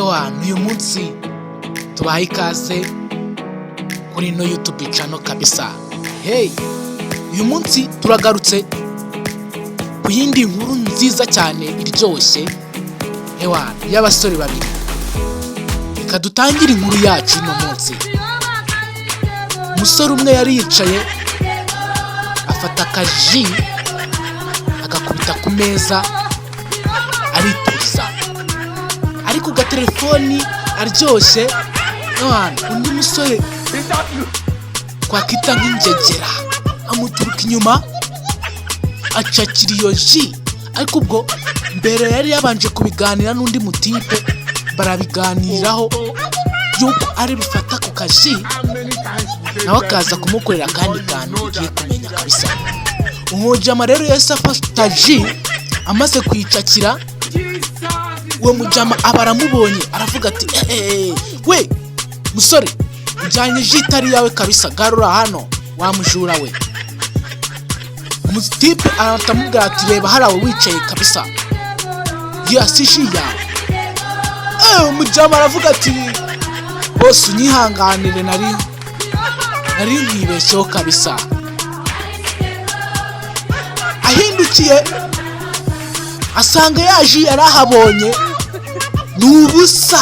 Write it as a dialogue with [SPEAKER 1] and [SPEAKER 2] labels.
[SPEAKER 1] Ewa, uyu munsi tubaha ikaze kuri no YouTube channel kabisa. Hey, uyu munsi turagarutse ku yindi nkuru nziza cyane iryoshye. Ewa, y'abasore babiri. Reka dutangire inkuru yacu no munsi. Umusore umwe yari yicaye afata akaji agakubita ku meza arituza, ariko gatelefoni aryoshye. Undi musore kwakita nk'ingegera amuturuka inyuma acakira iyo ji, ariko ubwo mbere yari yabanje kubiganira n'undi mutipe, barabiganiraho yuko ari bifata ku kaji nawe akaza kumukorera kandi kantu ugiye kumenya kabisa. Umujama rero yahise afata ji, amaze kuyicakira uwo mujama aba aramubonye, aravuga ati we musore, ujyanye ji itari yawe kabisa, garura hano wa mujura we. Umutipe aratamubwira ati reba harawe wicaye kabisa, yasi ji yawe. Umujama aravuga ati bose unyihanganire, nari nkibeshyeho kabisa. Ahindukiye asanga yaji yarahabonye n'ubusa.